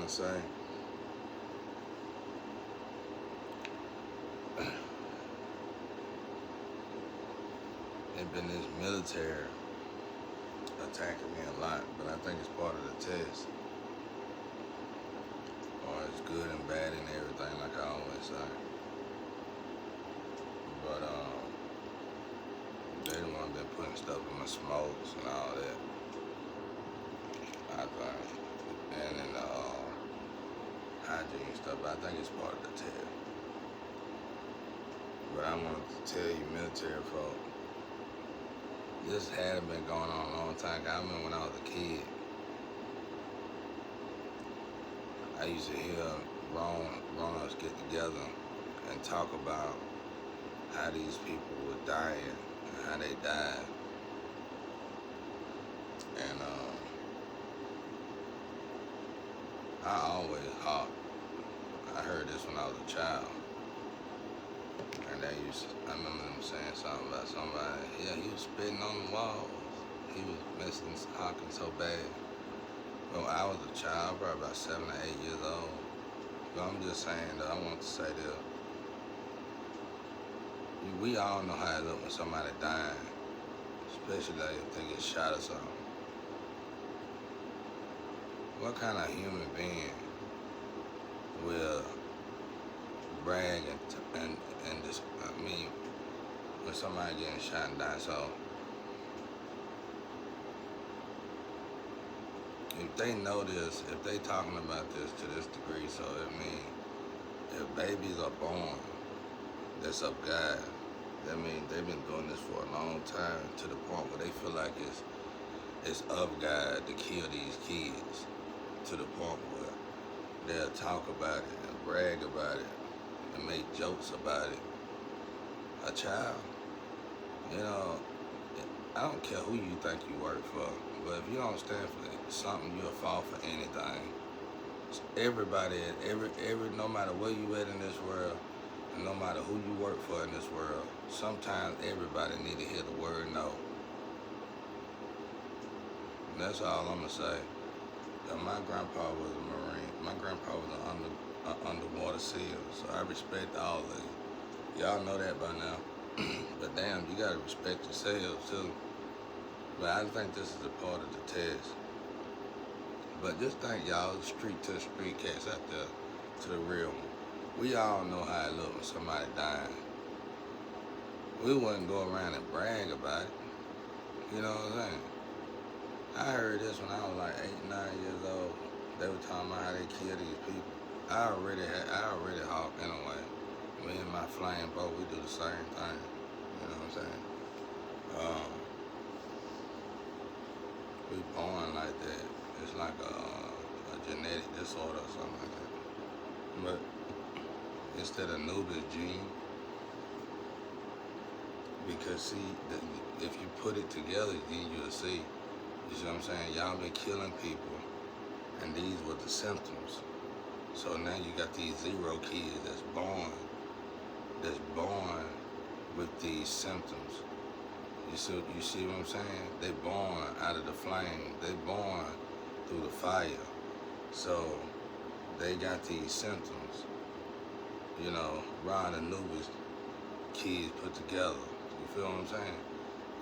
to say, it been this military attacking me a lot, but I think it's part of the test. Or it's good and bad and everything, like I always say. But they the one been putting stuff in my smokes and all that. I think, and in the hygiene stuff. But I think it's part of the test. But I wanted to tell you, military folk, this hadn't been going on a long time. I remember when I was a kid, I used to hear grown-ups get together and talk about how these people were dying and how they died. And I always hawked. I heard this when I was a child. And I remember them saying something about somebody, yeah, he was spitting on the walls. He was missing hawking so bad. Well, I was a child, probably about 7 or 8 years old. But I'm just saying that I want to say that we all know how it looks when somebody dying, especially like if they get shot or something. What kind of human being will brag and just, I mean, when somebody getting shot and dying? So if they know this, if they talking about this to this degree, so it means if babies are born that's of God, that means they've been doing this for a long time to the point where they feel like it's of God to kill these kids, to the point where they'll talk about it and brag about it and make jokes about it. A child, you know, I don't care who you think you work for, but if you don't stand for something, you'll fall for anything. Everybody, no matter where you at in this world, and no matter who you work for in this world, sometimes everybody need to hear the word no. And that's all I'm gonna say. My grandpa was a Marine. My grandpa was an underwater SEAL, so I respect all of you. Y'all know that by now. But damn, you gotta respect yourselves too. But I think this is a part of the test. But just think, y'all, street to street cats out there, to the real one. We all know how it look when somebody dying. We wouldn't go around and brag about it. You know what I'm saying? I heard this when I was like 8, 9 years old. They were talking about how they kill these people. I already hawk anyway. Me and my flame boat, we do the same thing. You know what I'm saying? We born like that. It's like a genetic disorder or something like that. But instead of Nubis gene, because see, if you put it together, then you'll see. You see what I'm saying? Y'all been killing people, and these were the symptoms. So now you got these 0 kids that's born with these symptoms. You see what I'm saying? They born out of the flame. They born through the fire. So they got these symptoms. You know, Ron and Anubis kids put together. You feel what I'm saying?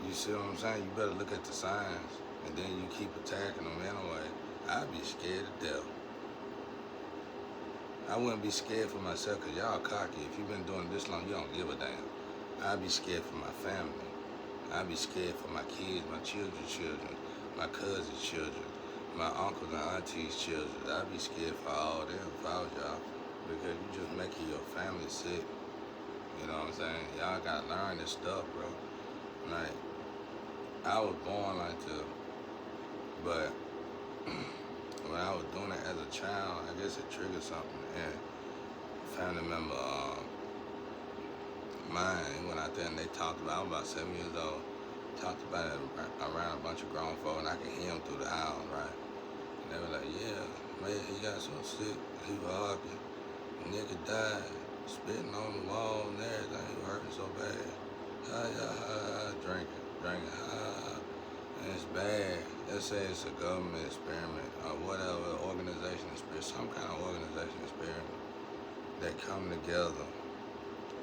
You see what I'm saying? You better look at the signs, and then you keep attacking them anyway. I'd be scared to death. I wouldn't be scared for myself because y'all cocky. If you've been doing this long, you don't give a damn. I'd be scared for my family. I'd be scared for my kids, my children's children, my cousin's children, my uncles and aunties' children. I'd be scared for all them if I was y'all, because you just making your family sick. You know what I'm saying? Y'all gotta learn this stuff, bro. Like, I was born like this, but when I was doing it as a child, I guess it triggered something. And a family member, mine, he went out there and they talked about, I was about 7 years old, talked about it around a bunch of grown folk, and I could hear them through the house, right? And they were like, yeah, man, he got so sick, he was arguing. The nigga died, spitting on the wall and everything, he was hurting so bad. Drinking, and it's bad. Let's say it's a government experiment or whatever organization experiment, some kind of organization experiment that come together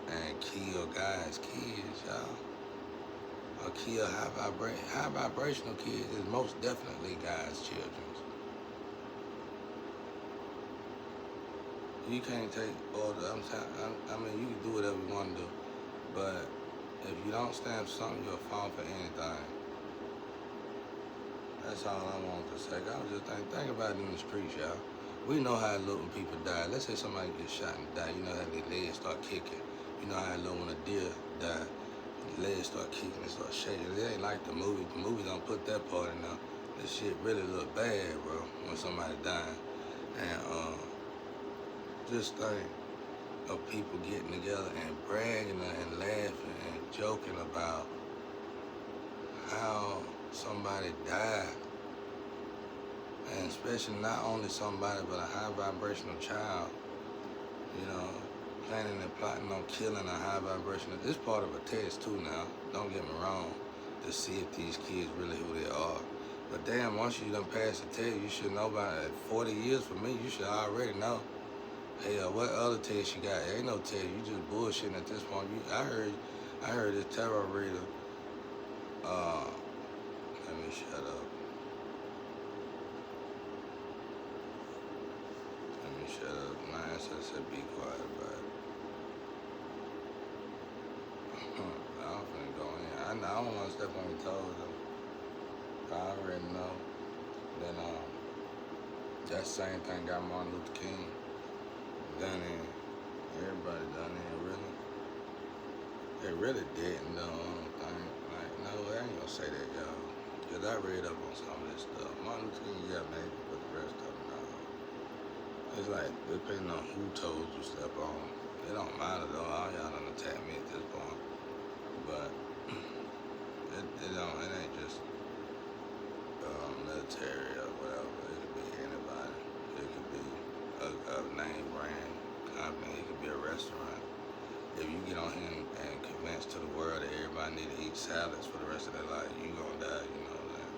and kill guys, kids, y'all. Or kill high vibrational kids is most definitely guys' children. You can't take order. I mean, you can do whatever you want to do, but if you don't stand for something, you'll fall for anything. That's all I wanted to say. I was just think about it in the streets, y'all. We know how it look when people die. Let's say somebody gets shot and die. You know how their legs start kicking. You know how it look when a deer die. Legs start kicking and start shaking. It ain't like the movie. The movie don't put that part in there. This shit really look bad, bro, when somebody dying. And just think of people getting together and bragging and laughing and joking about how somebody died. And especially not only somebody, but a high vibrational child, you know, planning and plotting on killing a high vibrational. This part of a test too now, don't get me wrong, to see if these kids really who they are. But damn, once you done pass the test, you should know by 40 years for me, you should already know. Hell, what other test you got? There ain't no test, you just bullshitting at this point. I heard this tarot reader, let me shut up. Shut up. My ancestor said be quiet about it. I'm finna go in. I don't want to step on your toes though. I already know that that same thing got Martin Luther King done in. Everybody done in, really. They really didn't though, I don't think. Like, no, I ain't gonna say that, y'all. Cause I read up on some of this stuff. Martin Luther King, yeah, maybe, but the rest of them, no. It's like, depending on who told you step on. It don't matter though, all y'all done attack me at this point. But it ain't just military or whatever. It could be anybody. It could be a name brand company. It could be a restaurant. If you get on here and convince to the world that everybody need to eat salads for the rest of their life, you gonna die, you know what I'm saying?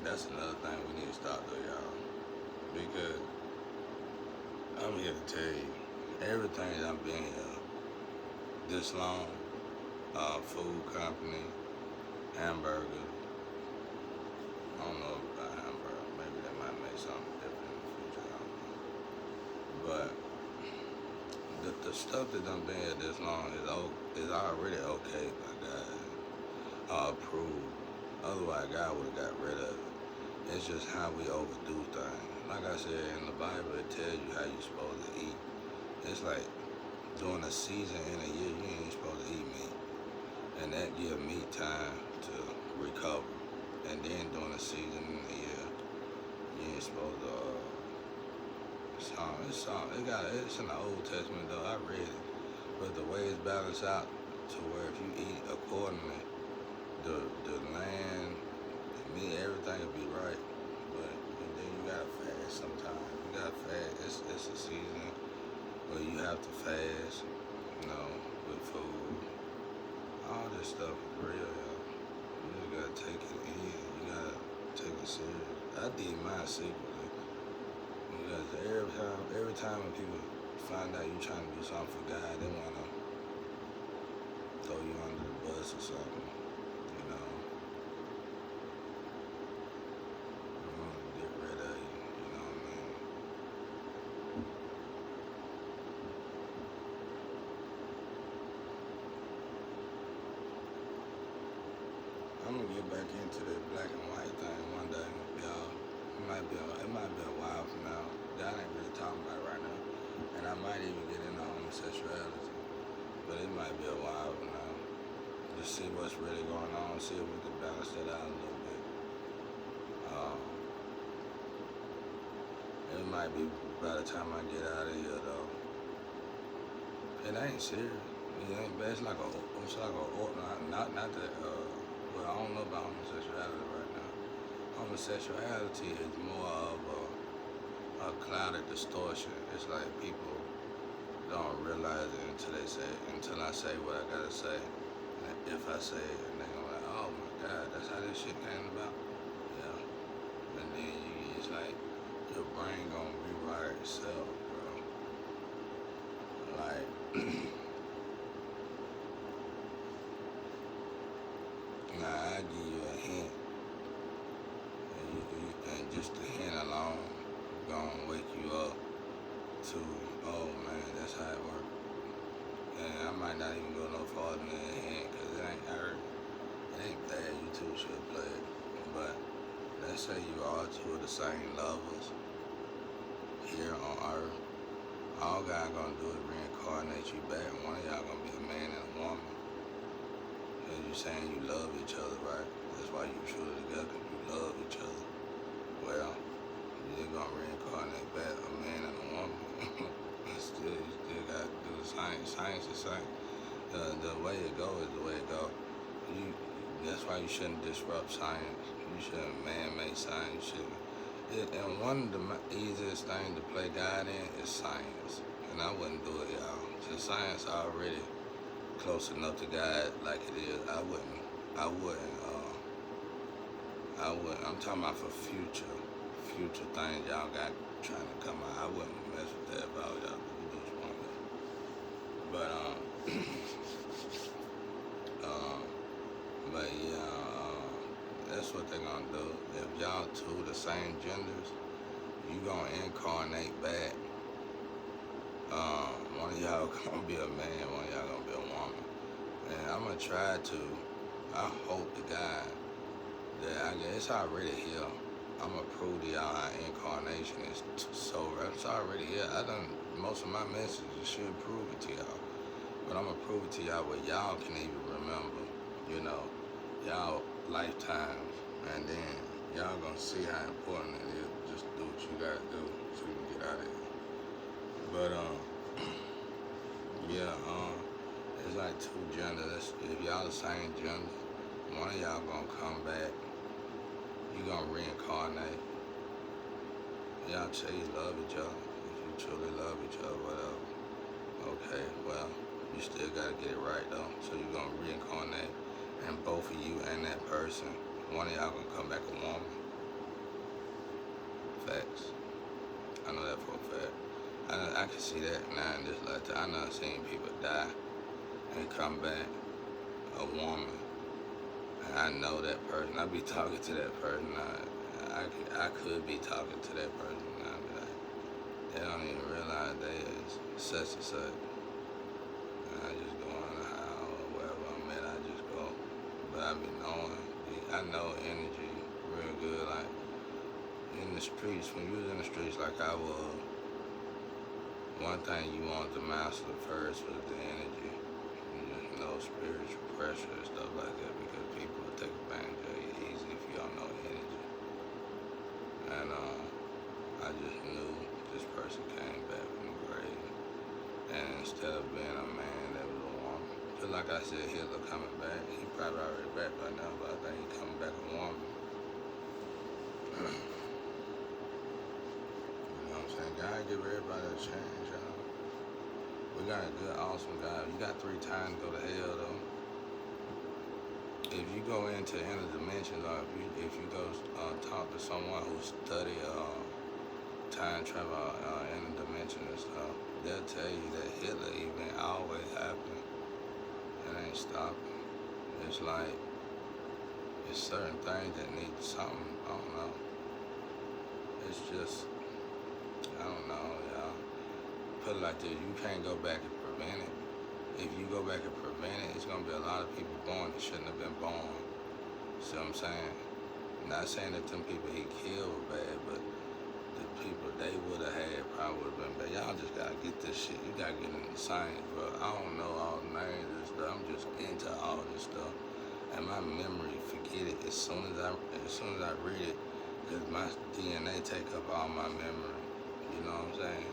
That's another thing we need to stop though, y'all. Because I'm here to tell you, everything that I've been here this long, food company, hamburger, I don't know about hamburger, maybe they might make something different in the future, I don't know. But the stuff that done been here this long is already okay by God, approved. Otherwise, God would have got rid of it. It's just how we overdo things. Like I said, in the Bible, it tells you how you're supposed to eat. It's like during a season in a year, you ain't supposed to eat meat. And that give meat time to recover. And then during a season in the year, you ain't supposed to, it's in the Old Testament though, I read it. But the way it's balanced out to where if you eat accordingly, the land, the meat, everything will be right. But then you gotta fast sometimes. You gotta fast. It's a season where you have to fast, you know, with food. All this stuff is real, y'all. You just gotta take it in. You gotta take it serious. I did mine secretly. Because every time when people find out you trying to do something for God, they wanna throw you under the bus or something, you know. They wanna get rid of you, you know what I mean? I'm gonna get back into the black and white thing one day, y'all. It might be a while from now. God ain't really talking about it right now. And I might even get into homosexuality. But it might be a while from now. Just see what's really going on, see if we can balance that out a little bit. It might be by the time I get out of here though. It ain't serious. It ain't bad. It's like not that, well, I don't know about homosexuality right now. Homosexuality is more of a clouded distortion. It's like people don't realize it until I say what I gotta say. And if I say it, and they go like, oh my God, that's how this shit came about. like your brain gonna rewire itself, bro. Like, nah, I give you a hint, and just the hint alone gonna wake you up to, oh man, that's how it works. And I might not even go no farther than a hint, cause it ain't hurt. It ain't bad. You two should play it, but let's say you are two of the same lovers here on Earth. All God gonna do is reincarnate you back, and one of y'all gonna be a man and a woman. And you saying you love each other, right? That's why you truly together, 'cause you love each other. Well, you're gonna reincarnate back a man and a woman. You still gotta do the science. Science is science. The way it go is the way it go. That's why you shouldn't disrupt science. You shouldn't man-make science. You shouldn't. And one of the easiest things to play God in is science. And I wouldn't do it, y'all. Since science already close enough to God like it is, I wouldn't. I'm talking about for future things y'all got trying to come out. I wouldn't mess with that if I was y'all. Do what you want to. But yeah, that's what they're gonna do. If y'all two the same genders, you gonna incarnate back. One of y'all gonna be a man, one of y'all gonna be a woman. And I'm gonna try to, I hope to God that it's already here. I'm gonna prove to y'all how incarnation is so real. It's already here. Most of my messages should prove it to y'all. But I'm gonna prove it to y'all where y'all can even remember, y'all lifetimes. And then y'all gonna see how important it is. Just do what you gotta do so you can get out of here. But, it's like two genders. If y'all the same gender, one of y'all gonna come back. You gonna reincarnate. Y'all say you love each other. If you truly love each other, whatever. Okay, well, you still gotta get it right though. So you gonna reincarnate, and both of you and that person, one of y'all gonna come back a woman. Facts. I know that for a fact. I can see that now in this lifetime. I know I've seen people die and come back a woman. And I know that person. I be talking to that person. I could be talking to that person. And I be like, they don't even realize they is such and such. And I just go in the house or wherever I'm at. I just go. But I be knowing. I know energy real good. Like in the streets, when you was in the streets like I was, one thing you wanted to master first was the energy. You know, spiritual pressure and stuff like that, because people will take advantage of you easy if you don't know energy. And I just knew this person came back from the grave. And instead of being a man, that was a woman. Just like I said, Hitler coming back. He probably already back by now, but I think he coming back a woman. You know what I'm saying? God give everybody a chance, y'all. We got a good, awesome God. You got 3 times to go to hell, though. If you go into inner dimensions, or if you go talk to someone who study time travel, inner dimensions and stuff, they'll tell you that Hitler event always happened. It ain't stopping. It's like, it's certain things that need something. I don't know. It's just, I don't know, y'all. Put it like this, you can't go back and prevent it. If you go back and prevent it, it's gonna be a lot of people born that shouldn't have been born. See what I'm saying? Not saying that them people he killed were bad, but the people they would have had probably would have been bad. Y'all just gotta get this shit. You gotta get into science, bro. I don't know all the names and stuff. I'm just into all this stuff. And my memory, forget it as soon as I read it, because my DNA take up all my memory. You know what I'm saying?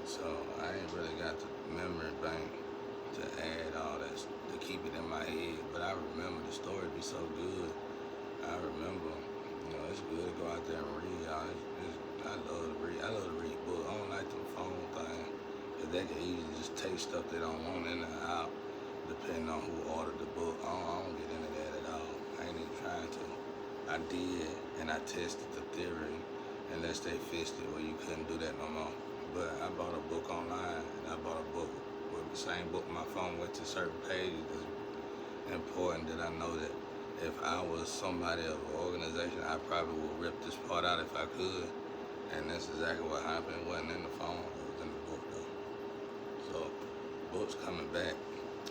So I ain't really got the memory bank to add all that, to keep it in my head. But I remember the story be so good. I remember, it's good to go out there and read, y'all. I love to read. I love to read books. I don't like the phone thing, because they can easily just take stuff they don't want in and out, depending on who ordered the book. I don't get into that at all. I ain't even trying to. I did, and I tested the theory unless they fixed it where you couldn't do that no more. But I bought a book online, and I bought a book with the same book. My phone went to certain pages. It's important that I know that if I was somebody of an organization, I probably would rip this part out if I could. And that's exactly what happened. It wasn't in the phone, it was in the book though. So, book's coming back.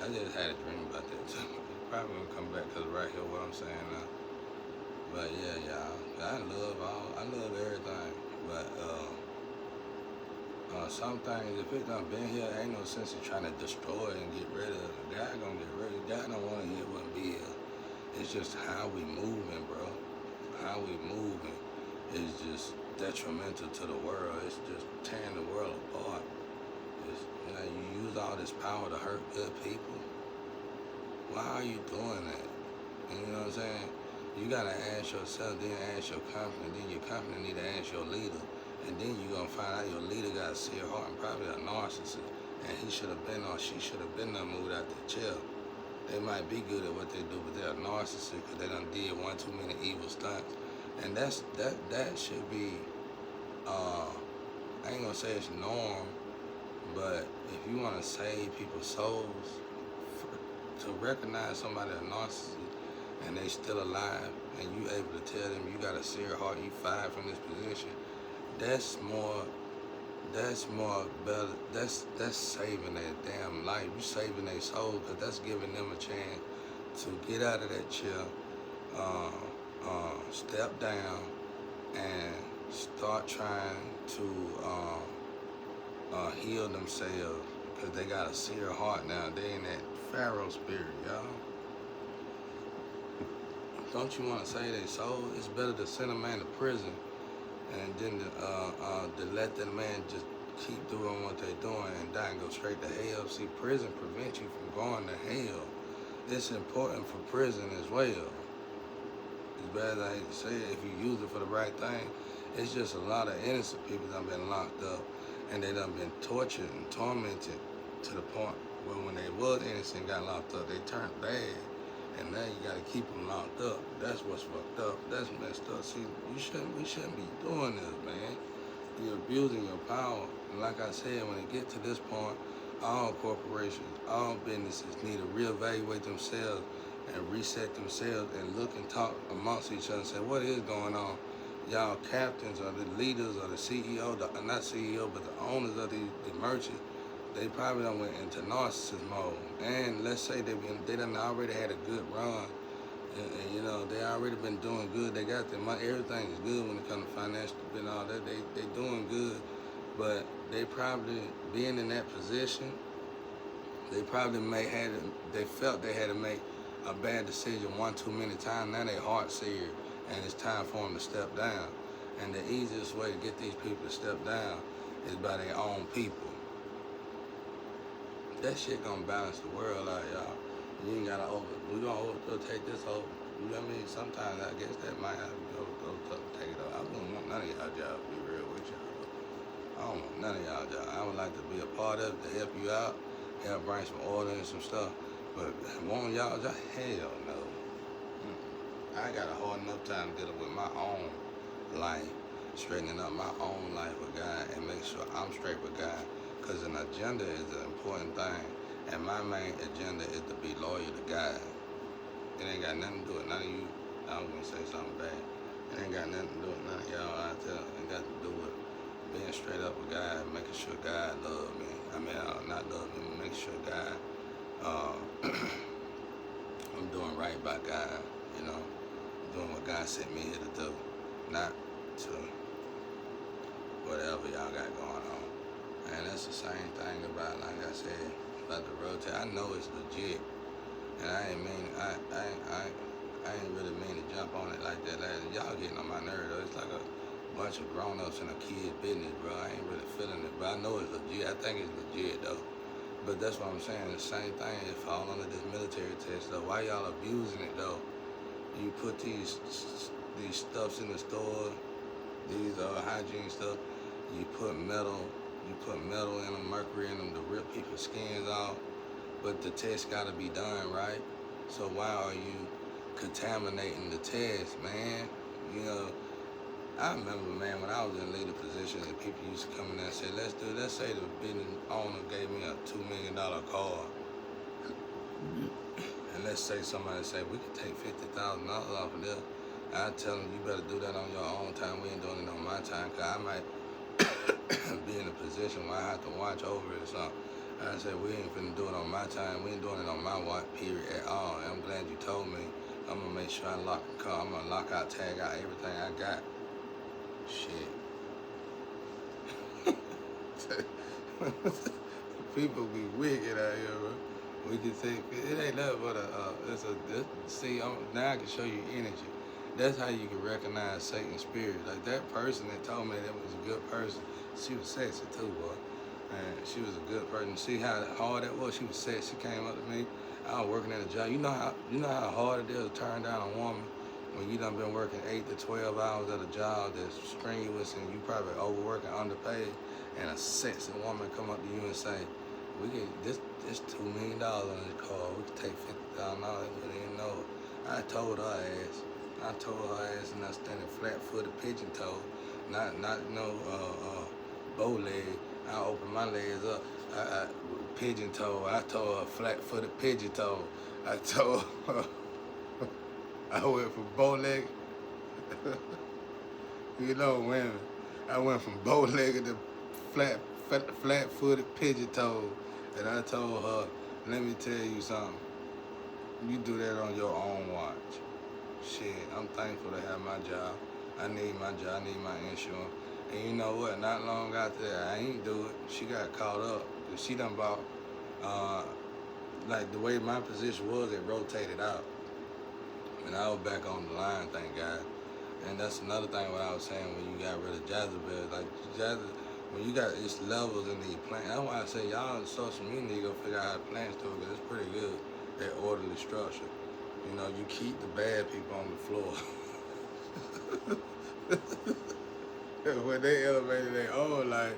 I just had a dream about that too. It probably gonna come back because right here what I'm saying now. But yeah, y'all, I love everything. But some things, if it done been here, ain't no sense in trying to destroy it and get rid of it. God gonna get rid of it. God don't want to hear what be here. It's just how we moving, bro. How we moving is just detrimental to the world. It's just tearing the world apart. It's, you use all this power to hurt good people. Why are you doing that? You know what I'm saying? You gotta ask yourself, then ask your company, then your company need to ask your leader. And then you're gonna find out your leader got a sincere heart and probably a narcissist. And he should have been or she should have been moved out the chair. They might be good at what they do, but they're a narcissist because they done did one too many evil stunts. And that should be, I ain't gonna say it's norm, but if you wanna save people's souls, to recognize somebody a narcissist and they still alive, and you able to tell them you got a sincere heart, you fired from this position, that's more better. That's saving their damn life. You saving their soul, because that's giving them a chance to get out of that chair, step down, and start trying to heal themselves, because they got a sincere heart now. They in that Pharaoh spirit, y'all. Don't you want to save their soul? It's better to send a man to prison and then to let that man just keep doing what they're doing and die and go straight to hell. See, prison prevents you from going to hell. It's important for prison as well. As bad as I hate to say it, if you use it for the right thing, it's just a lot of innocent people that have been locked up, and they done been tortured and tormented to the point where when they was innocent and got locked up, they turned bad. And now you gotta keep them locked up. That's what's fucked up. That's messed up. See, we shouldn't be doing this, man. You're abusing your power. And like I said, when it get to this point, all corporations, all businesses need to reevaluate themselves and reset themselves and look and talk amongst each other and say, what is going on? Y'all captains or the leaders or the CEO, not CEO, but the owners of the merchants, they probably done went into narcissist mode. And let's say they done already had a good run. And you know, they already been doing good. They got their money, everything is good when it comes to financial and all that. They doing good. But they probably, being in that position, they probably they felt they had to make a bad decision one too many times. Now they heart seared, and it's time for them to step down. And the easiest way to get these people to step down is by their own people. That shit gonna balance the world out, y'all. You ain't gotta we gonna take this over. You know what I mean? Sometimes I guess that might have to go take it over. I wouldn't want none of y'all jobs to be real with y'all. I don't want none of y'all jobs. I would like to be a part of it, to help you out, help bring some order and some stuff. But want y'all job? Hell no. I got a hard enough time dealing with my own life, straightening up my own life with God, and make sure I'm straight with God. Because an agenda is an important thing, and my main agenda is to be loyal to God. It ain't got nothing to do with none of you. I was gonna say something bad. It ain't got nothing to do with none of y'all out there. It got to do with being straight up with God, making sure God love me. I mean, not love me, but making sure God, I'm doing right by God, you know, doing what God sent me here to do, not to whatever y'all got going on. And that's the same thing about, like I said, about the rotate. I know it's legit, and I ain't really mean to jump on it like that. Y'all getting on my nerve though. It's like a bunch of grown-ups in a kid business, bro. I ain't really feeling it, but I know it's legit. I think it's legit though. But that's what I'm saying. The same thing. It fall under this military test though. Why y'all abusing it though? You put these stuffs in the store, these hygiene stuff. You put metal in them, mercury in them to rip people's skins off. But the test gotta be done, right? So why are you contaminating the test, man? You know, I remember, man, when I was in leader position, and people used to come in there and say, let's say the business owner gave me a $2 million car, and let's say somebody say, we could take $50,000 off of this. I tell them, you better do that on your own time. We ain't doing it on my time, because I might be in a position where I have to watch over it or something. I said, we ain't finna do it on my time. We ain't doing it on my watch, period, at all. And I'm glad you told me. I'm gonna make sure I lock the car. I'm gonna lock out, tag out everything I got. Shit. People be wicked out here, bro. We can take it ain't nothing but see. Now I can show you energy. That's how you can recognize Satan's spirit. Like that person that told me that was a good person. She was sexy too, boy. And she was a good person. See how hard that was. She was sexy. She came up to me. I was working at a job. You know how hard it is to turn down a woman when you done been working 8 to 12 hours at a job that's strenuous and you probably overworking, underpaid, and a sexy woman come up to you and say, we get this $2 million on this car. We can take $50,000. We didn't know it. I told her ass, and I standing flat-footed, pigeon-toed, not no bow leg. I opened my legs up. I pigeon-toed. I told her flat-footed, pigeon-toed. I told her I went from bow-legged. You know, women. I went from bow-legged to flat-footed, pigeon-toed. And I told her, let me tell you something. You do that on your own watch. Shit, I'm thankful to have my job. I need my job. I need my insurance. And you know what? Not long after that, I ain't do it. She got caught up. She done bought, like the way my position was, it rotated out. And I was back on the line, thank God. And that's another thing what I was saying when you got rid of Jezebel. Like, when you got its levels in the plant, that's why I say y'all in social media go figure out how to plants do it, because it's pretty good, that orderly structure. You know, you keep the bad people on the floor. When they elevated their own life,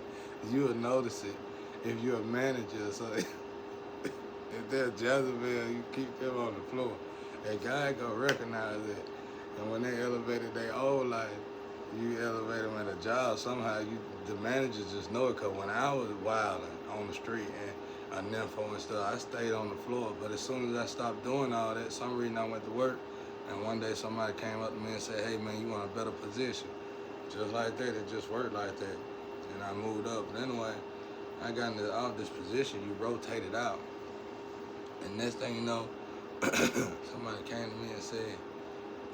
you'll notice it. If you're a manager, so if they're Jezebel, you keep them on the floor. And God gonna recognize it. And when they elevated their own life, you elevate them at a job. Somehow, the managers just know it. Cause when I was wilding on the street and a nympho and stuff, I stayed on the floor. But as soon as I stopped doing all that, some reason I went to work. And one day somebody came up to me and said, "Hey man, you want a better position?" Just like that, it just worked like that. And I moved up. But anyway, I got into this position. You rotated out. And next thing you know, somebody came to me and said,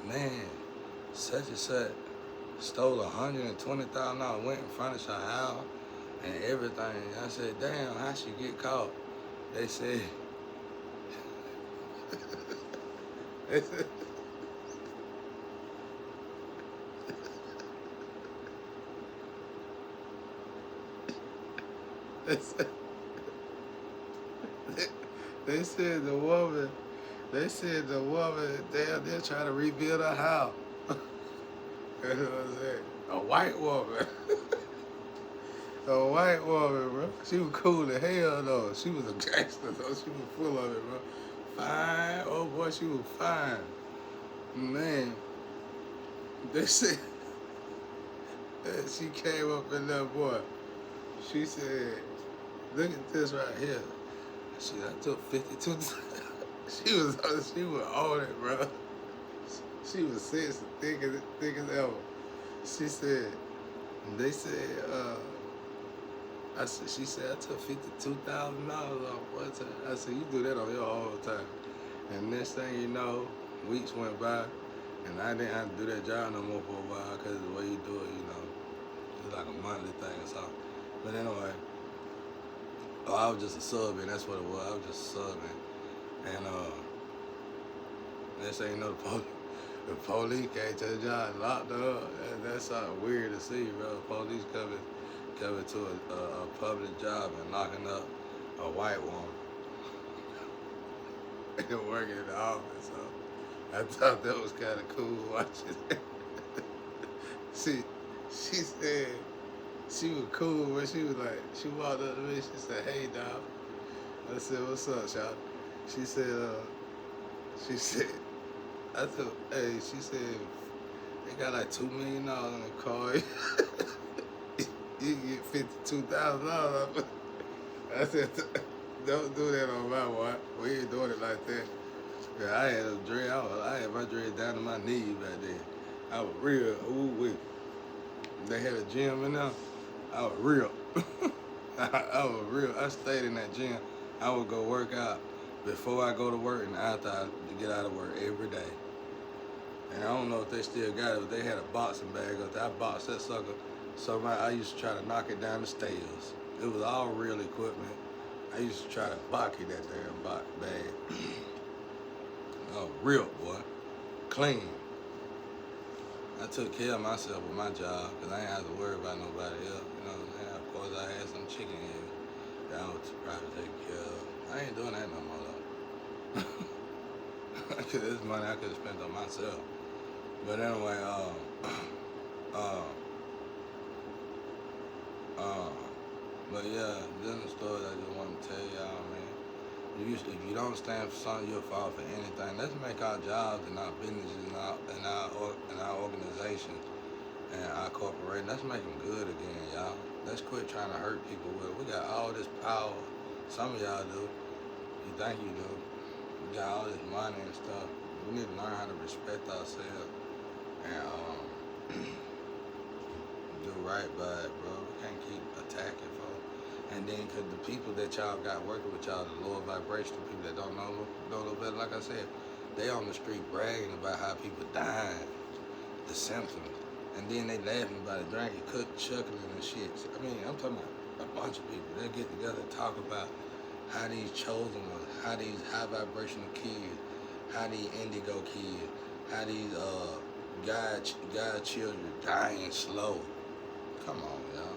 "Man, such and such stole $120,000, went and furnished her house and everything." I said, "Damn, how she get caught?" They said, they said, they said the woman, damn, they're trying to rebuild her house. You know what I'm saying? A white woman. A white woman, bro. She was cool as hell, though. She was a gangster, though. She was full of it, bro. Fine. Oh, boy, she was fine. Man. They said, she came up in there, boy. She said, look at this right here. I took 52. She was on it, bro. She was sexy, thick as ever. She said, they said, she said, I took $52,000 off one time. I said, you do that on your whole time. And next thing you know, weeks went by, and I didn't have to do that job no more for a while, because the way you do it, you know, it's like a monthly thing or something. But anyway, I was just a sub, and that's what it was. I was just subbing. And next thing you know, the police came to the job and locked her up. That's something weird to see, bro. Police coming to a public job and locking up a white woman and working in the office. So I thought that was kind of cool watching it. She said she was cool, but she was like, she walked up to me, she said, "Hey, dog." I said, "What's up, y'all?" She said, I took, hey, she said, They got like $2 million in the car. You get $52,000. I said, don't do that on my watch. We ain't doing it like that. Yeah, I had a dread. I had my dread down to my knees back then. I was real. Ooh wee. They had a gym in there. I was real. I was real. I stayed in that gym. I would go work out before I go to work and after I get out of work every day. And I don't know if they still got it, but they had a boxing bag up there. I boxed that sucker. So I used to try to knock it down the stairs. It was all real equipment. I used to try to box that damn bag. Oh, real boy. Clean. I took care of myself with my job because I ain't have to worry about nobody else. You know what I'm saying? Of course, I had some chicken here that I was probably taking care of. I ain't doing that no more though. Cause this money I could have spent on myself. But anyway, but yeah, this is the story I just want to tell y'all, man. If you don't stand for something, you'll fall for anything. Let's make our jobs and our businesses and our organizations and our corporation, let's make them good again, y'all. Let's quit trying to hurt people with it. We got all this power. Some of y'all do. You think you do. We got all this money and stuff. We need to learn how to respect ourselves and do right by it, bro. We can't keep attacking folks. And then, cause the people that y'all got working with y'all, the lower vibrational people that don't know no better, like I said, they on the street bragging about how people dying, the symptoms, and then they laughing about it, drinking, chuckling and shit. I mean, I'm talking about a bunch of people. They get together and talk about how these chosen ones, how these high vibrational kids, how these indigo kids, how these God children dying slow. Come on, y'all.